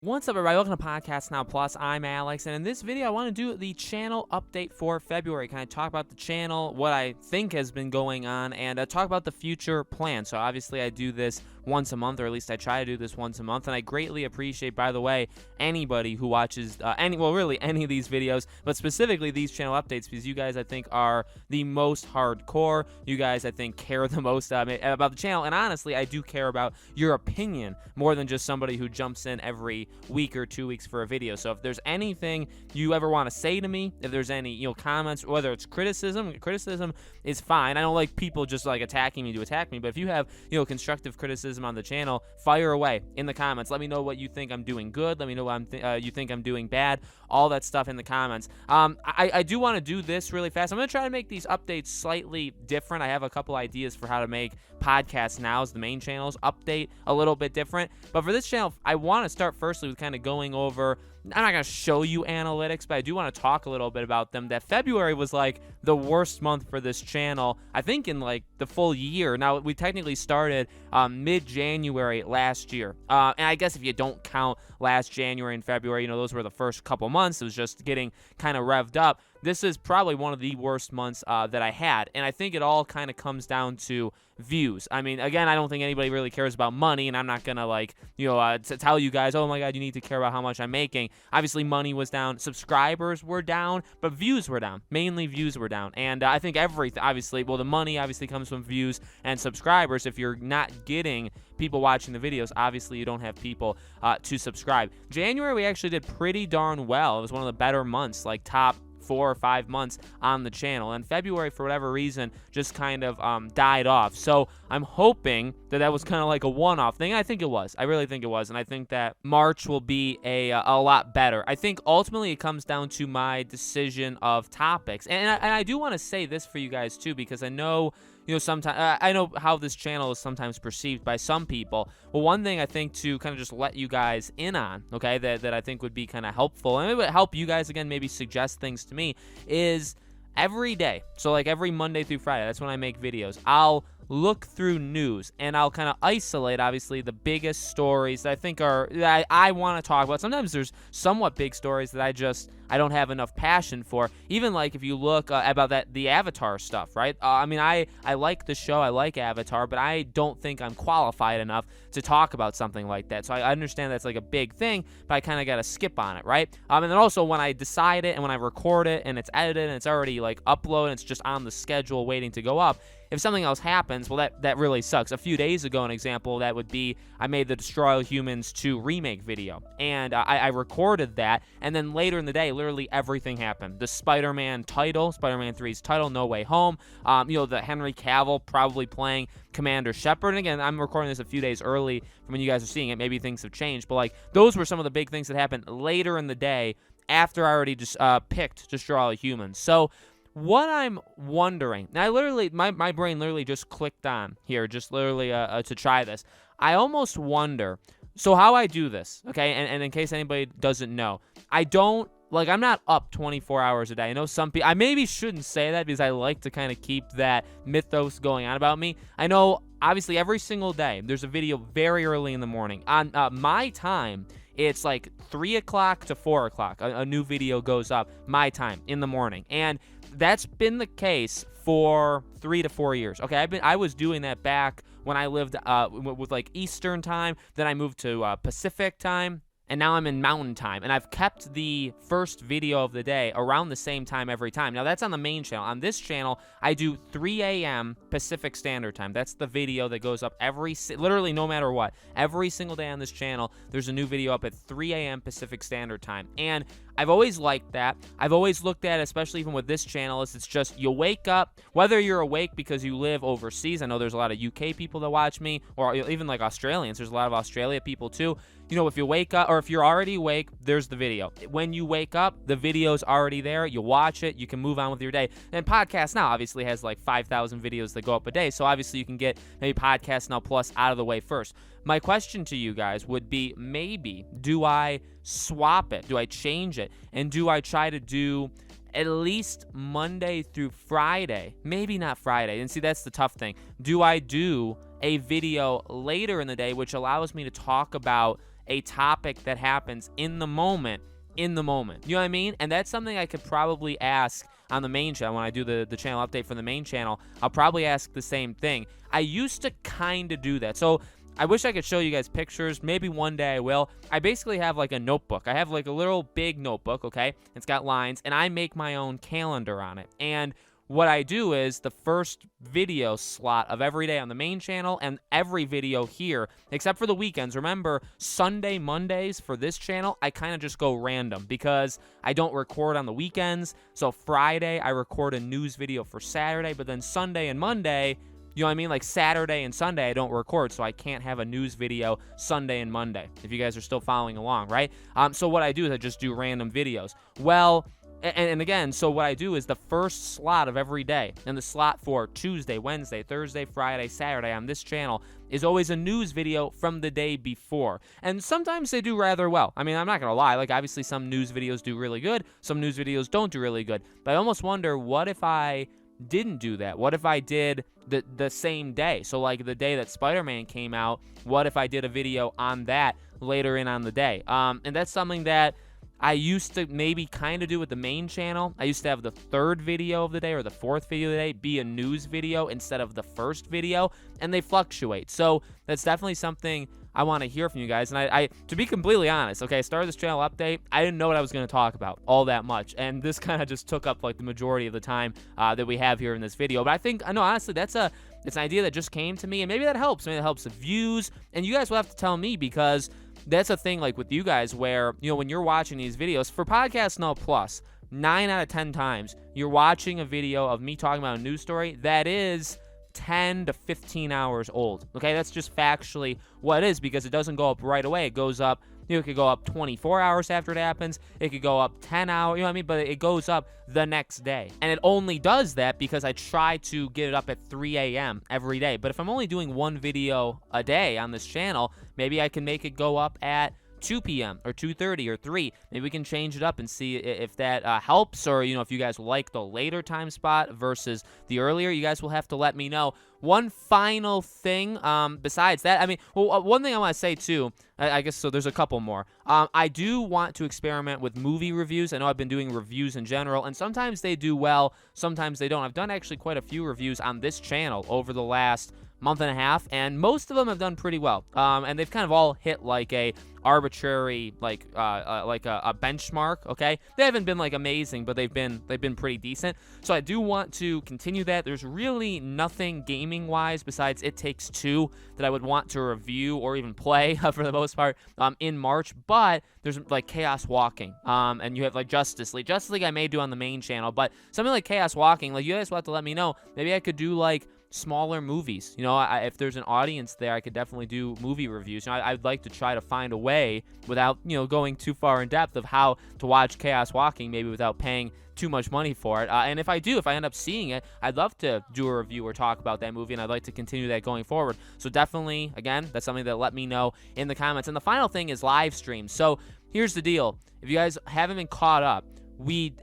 What's up, everybody? Welcome to Podcast Now Plus. I'm Alex, and in this video, I want to do the channel update for February. Kind of talk about the channel, what I think has been going on, and talk about the future plan. So obviously, I do this once a month, or at least I try to do this once a month, and I greatly appreciate, by the way, anybody who watches any of these videos, but specifically these channel updates, because you guys, I think, are the most hardcore. You guys, I think, care the most about the channel, and honestly, I do care about your opinion more than just somebody who jumps in every week or 2 weeks for a video. So if there's anything you ever want to say to me, if there's any comments, whether it's criticism is fine. I don't like people just like attacking me to attack me, but if you have constructive criticism on the channel, fire away in the comments. Let me know what you think I'm doing good. Let me know what you think I'm doing bad. All that stuff in the comments. I do want to do this really fast. I'm going to try to make these updates slightly different. I have a couple ideas for how to make Podcast Now's, the main channel's update, a little bit different. But for this channel, I want to start firstly with kind of going over, I'm not going to show you analytics, but I do want to talk a little bit about them. That February was like the worst month for this channel, I think, in like the full year. Now, we technically started mid-January last year. And I guess if you don't count last January and February, those were the first couple months. It was just getting kind of revved up. This is probably one of the worst months that I had. And I think it all kind of comes down to views. I mean, again, I don't think anybody really cares about money, and I'm not going to tell you guys, oh my God, you need to care about how much I'm making. Obviously, money was down, subscribers were down, but views were down. Mainly views were down. And I think the money obviously comes from views and subscribers. If you're not getting people watching the videos, obviously you don't have people to subscribe. January, we actually did pretty darn well. It was one of the better months, like top 4 or 5 months on the channel, and February, for whatever reason, just kind of died off. So I'm hoping that was kind of like a one-off thing. I think it was. I really think it was, and I think that March will be a lot better. I think ultimately it comes down to my decision of topics, and I do want to say this for you guys too, because I know sometimes I know how this channel is sometimes perceived by some people. Well, one thing I think to kind of just let you guys in on, okay, that I think would be kind of helpful, and it would help you guys, again, maybe suggest things to me, is every day. So like every Monday through Friday, that's when I make videos. I'll look through news, and I'll kind of isolate, obviously, the biggest stories that I think that I want to talk about. Sometimes there's somewhat big stories that I don't have enough passion for. Even like if you look about the Avatar stuff, right? I mean, I like the show, I like Avatar, but I don't think I'm qualified enough to talk about something like that. So I understand that's like a big thing, but I kind of got to skip on it, right? And then also when I decide it and when I record it and it's edited and it's already like uploaded, it's just on the schedule waiting to go up. If something else happens, well, that really sucks. A few days ago, an example that would be, I made the Destroy All Humans 2 remake video, and I recorded that, and then later in the day, literally everything happened. The Spider-Man 3's title, No Way Home, the Henry Cavill probably playing Commander Shepard. And again, I'm recording this a few days early from when you guys are seeing it. Maybe things have changed, but like those were some of the big things that happened later in the day after I already just picked Destroy All Humans. So what I'm wondering, now my brain literally just clicked on here, just literally to try this. I almost wonder, so how I do this, okay, and in case anybody doesn't know, I'm not up 24 hours a day. I know some people, I maybe shouldn't say that because I like to kind of keep that mythos going on about me. I know, obviously, every single day, there's a video very early in the morning. On my time, it's like 3 o'clock to 4 o'clock. A new video goes up, my time, in the morning. And that's been the case for 3 to 4 years. Okay, I was doing that back when I lived with like Eastern time. Then I moved to Pacific time. And now I'm in Mountain Time, and I've kept the first video of the day around the same time every time. Now, that's on the main channel. On this channel, I do 3 a.m. Pacific Standard Time. That's the video that goes up literally no matter what. Every single day on this channel, there's a new video up at 3 a.m. Pacific Standard Time. And I've always liked that. I've always looked at, especially even with this channel, it's just you wake up, whether you're awake because you live overseas. I know there's a lot of UK people that watch me, or even like Australians. There's a lot of Australia people too. If you wake up, or if you're already awake, there's the video. When you wake up, the video's already there. You watch it. You can move on with your day. And Podcast Now obviously has like 5,000 videos that go up a day. So obviously you can get maybe Podcast Now Plus out of the way first. My question to you guys would be, maybe, do I swap it? Do I change it? And do I try to do at least Monday through Friday? Maybe not Friday. And see, that's the tough thing. Do I do a video later in the day which allows me to talk about a topic that happens in the moment. You know what I mean? And that's something I could probably ask on the main channel when I do the channel update for the main channel. I'll probably ask the same thing. I used to kind of do that. So I wish I could show you guys pictures. Maybe one day I will. I basically have like a notebook. I have like a little big notebook, okay? It's got lines, and I make my own calendar on it. And what I do is the first video slot of every day on the main channel and every video here, except for the weekends. Remember, Sunday, Mondays for this channel, I kind of just go random because I don't record on the weekends. So Friday, I record a news video for Saturday, but then Sunday and Monday, you know what I mean? Like Saturday and Sunday, I don't record, so I can't have a news video Sunday and Monday, if you guys are still following along, right? So what I do is I just do random videos. Well, and again, so what I do is the first slot of every day, and the slot for Tuesday, Wednesday, Thursday, Friday, Saturday on this channel is always a news video from the day before. And sometimes they do rather well. I mean, I'm not going to lie. Like, obviously, some news videos do really good. Some news videos don't do really good. But I almost wonder, what if I didn't do that? What if I did the same day? So, like, the day that Spider-Man came out, what if I did a video on that later in on the day? And that's something that I used to maybe kind of do with the main channel. I used to have the third video of the day or the fourth video of the day be a news video instead of the first video, and they fluctuate. So that's definitely something I want to hear from you guys. And I to be completely honest, okay, I started this channel update. I didn't know what I was going to talk about all that much, and this kind of just took up like the majority of the time that we have here in this video. But I think, I know, honestly, it's an idea that just came to me, and maybe that helps. Maybe that helps the views, and you guys will have to tell me, because that's a thing, like with you guys, where, you know, when you're watching these videos for Podcast Now Plus, 9 out of 10 times you're watching a video of me talking about a news story that is 10 to 15 hours old. Okay, that's just factually what it is, because it doesn't go up right away. It goes up, you know, it could go up 24 hours after it happens. It could go up 10 hours, you know what I mean? But it goes up the next day. And it only does that because I try to get it up at 3 a.m. every day. But if I'm only doing one video a day on this channel, maybe I can make it go up at 2 p.m. or 2:30 or 3. Maybe we can change it up and see if that helps, or, you know, if you guys like the later time spot versus the earlier. You guys will have to let me know. One final thing besides that, I mean, well, one thing I want to say too, I guess, so there's a couple more. I do want to experiment with movie reviews. I know I've been doing reviews in general, and sometimes they do well, sometimes they don't. I've done actually quite a few reviews on this channel over the last month and a half, and most of them have done pretty well. And they've kind of all hit like a arbitrary, like a benchmark. Okay, they haven't been like amazing, but they've been pretty decent. So I do want to continue that. There's really nothing gaming wise besides It Takes Two that I would want to review or even play for the most part in March. But there's like Chaos Walking, and you have like Justice League. Justice League I may do on the main channel, but something like Chaos Walking, like, you guys will have to let me know. Maybe I could do like smaller movies. You know, if there's an audience there, I could definitely do movie reviews. You know, I'd like to try to find a way without, you know, going too far in depth of how to watch Chaos Walking, maybe without paying too much money for it. And if I end up seeing it, I'd love to do a review or talk about that movie, and I'd like to continue that going forward. So definitely, again, that's something that let me know in the comments. And the final thing is live streams. So here's the deal. If you guys haven't been caught up,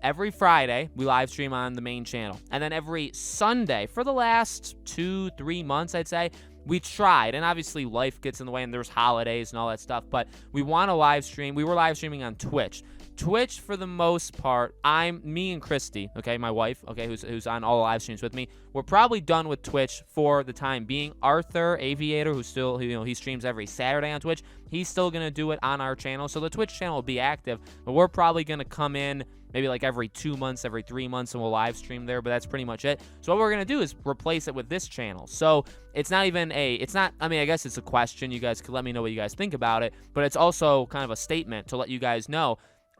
every Friday, we live stream on the main channel. And then every Sunday, for the last 2-3 months, I'd say, we tried. And obviously, life gets in the way, and there's holidays and all that stuff. But we want to live stream. We were live streaming on Twitch. Twitch, for the most part, me and Christy, okay, my wife, okay, who's on all the live streams with me, we're probably done with Twitch for the time being. Arthur Aviator, he streams every Saturday on Twitch, he's still going to do it on our channel. So the Twitch channel will be active, but we're probably going to come in maybe like every 2 months, every 3 months, and we'll live stream there, but that's pretty much it. So what we're going to do is replace it with this channel. So it's not even I mean, I guess it's a question. You guys could let me know what you guys think about it, but it's also kind of a statement to let you guys know.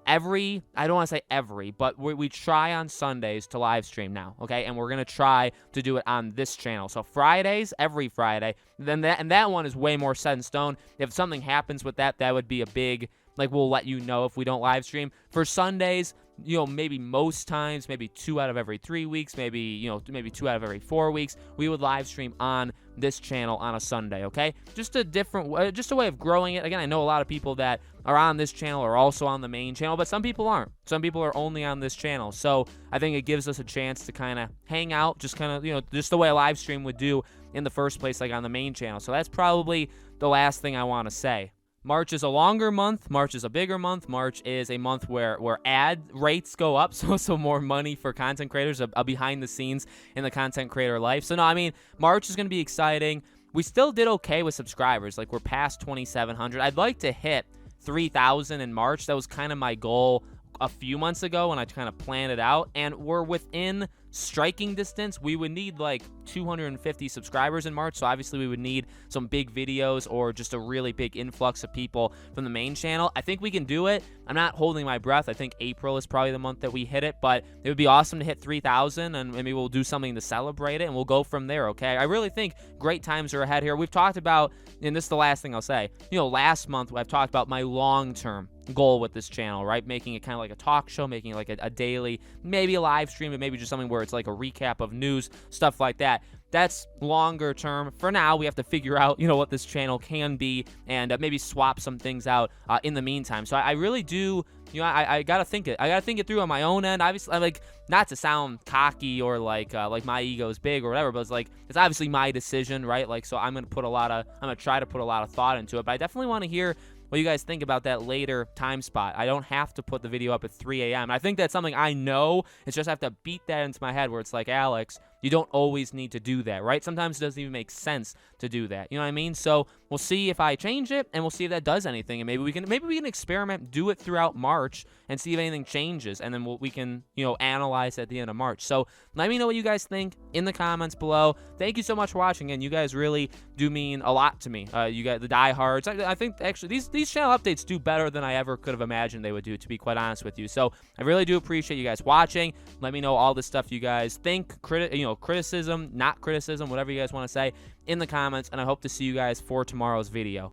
I don't want to say every, but we try on Sundays to live stream now, okay? And we're going to try to do it on this channel. So Fridays, every Friday, and that one is way more set in stone. If something happens with that, that would be a big, like, we'll let you know if we don't live stream. For Sundays, you know, maybe most times, maybe 2 out of every 3 weeks, maybe 2 out of every 4 weeks, we would live stream on this channel on a Sunday, okay? Just a way of growing it. Again, I know a lot of people that are on this channel are also on the main channel, but some people aren't. Some people are only on this channel. So I think it gives us a chance to kind of hang out, just kind of, you know, just the way a live stream would do in the first place, like on the main channel. So that's probably the last thing I want to say. March is a longer month. March is a bigger month. March is a month where ad rates go up, so more money for content creators, a behind the scenes in the content creator life. So no, I mean, March is going to be exciting. We still did okay with subscribers. Like, we're past 2,700. I'd like to hit 3,000 in March. That was kind of my goal a few months ago when I kind of planned it out, and we're within striking distance. We would need like 250 subscribers in March, so obviously we would need some big videos or just a really big influx of people from the main channel. I think we can do it. I'm not holding my breath. I think April is probably the month that we hit it, but it would be awesome to hit 3,000, and maybe we'll do something to celebrate it, and we'll go from there, okay? I really think great times are ahead here. We've talked about, and this is the last thing I'll say, you know, last month I've talked about my long-term goal with this channel, right? Making it kind of like a talk show, making it like a daily, maybe a live stream, but maybe just something where it's like a recap of news, stuff like that. That's longer term. For now, we have to figure out, you know, what this channel can be, and maybe swap some things out in the meantime. So I really do, you know, I gotta think it. I gotta think it through on my own end. Obviously, I'm like, not to sound cocky or like my ego is big or whatever, but it's like, it's obviously my decision, right? Like, so I'm gonna try to put a lot of thought into it. But I definitely want to hear what you guys think about that later time spot. I don't have to put the video up at 3 a.m. I think that's something I know. It's just I have to beat that into my head where it's like, Alex, you don't always need to do that, right? Sometimes it doesn't even make sense to do that. You know what I mean? So we'll see if I change it, and we'll see if that does anything. And maybe we can experiment, do it throughout March, and see if anything changes. And then we can, you know, analyze at the end of March. So let me know what you guys think in the comments below. Thank you so much for watching, and you guys really do mean a lot to me. You guys, the diehards. I think actually these channel updates do better than I ever could have imagined they would do, to be quite honest with you. So I really do appreciate you guys watching. Let me know all the stuff you guys think, criticism, not criticism, whatever you guys want to say in the comments, and I hope to see you guys for tomorrow's video.